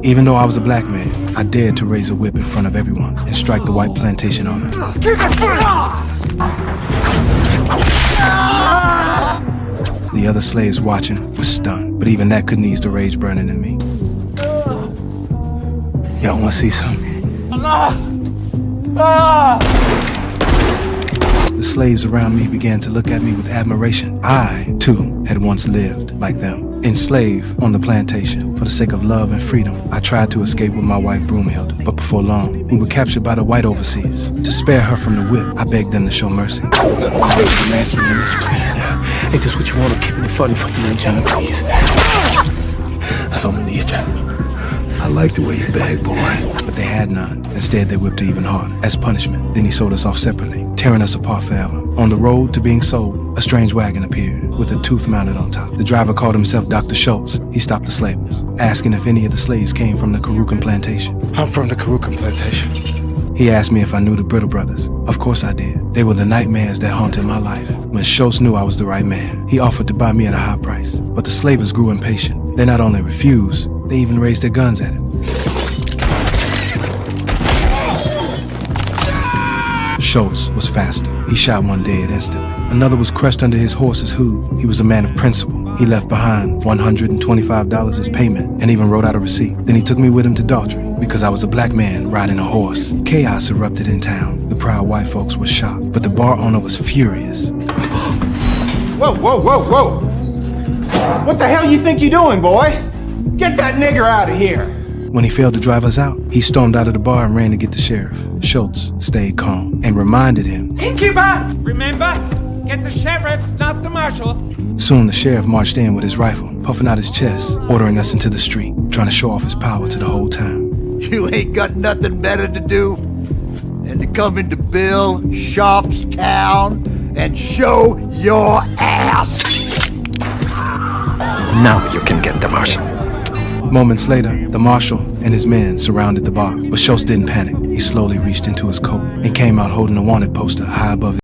Even though I was a black man, I dared to raise a whip in front of everyone and strike the white plantation owner. The other slaves watching were stunned, but even that couldn't ease the rage burning in me. Y'all wanna see something? The slaves around me began to look at me with admiration. I, too, had once lived like them, enslaved on the plantation. For the sake of love and freedom, I tried to escape with my wife Broomhilda, but before long, we were captured by the white overseers. To spare her from the whip, I begged them to show mercy. Please, ain't this what you want? I'm keeping it funny for you, young John, please. That's all it needs, John. I like the way you beg, boy. But they had none. Instead, they whipped her even harder. As punishment, then he sold us off separately, tearing us apart forever. On the road to being sold, a strange wagon appeared, with a tooth mounted on top. The driver called himself Dr. Schultz. He stopped the slavers, asking if any of the slaves came from the Karukan plantation. I'm from the Karukan plantation. He asked me if I knew the Brittle brothers. Of course I did. They were the nightmares that haunted my life. When Schultz knew I was the right man, he offered to buy me at a high price. But the slavers grew impatient. They not only refused, they even raised their guns at him. Schultz was faster. He shot one dead instantly. Another was crushed under his horse's hoof. He was a man of principle. He left behind $125 as payment and even wrote out a receipt. Then he took me with him to Daughtry because I was a black man riding a horse. Chaos erupted in town. The proud white folks were shocked, but the bar owner was furious. Whoa, whoa, whoa, whoa! What the hell you think you're doing, boy? Get that nigger out of here! When he failed to drive us out, he stormed out of the bar and ran to get the sheriff. Schultz stayed calm and reminded him, "Innkeeper, remember, get the sheriff, not the marshal." Soon the sheriff marched in with his rifle, puffing out his chest, ordering us into the street, trying to show off his power to the whole town. You ain't got nothing better to do than to come into Bill Sharp's town and show your ass. Now you can get the marshal. Moments later, the marshal and his men surrounded the bar, but Schultz didn't panic. He slowly reached into his coat and came out holding a wanted poster high above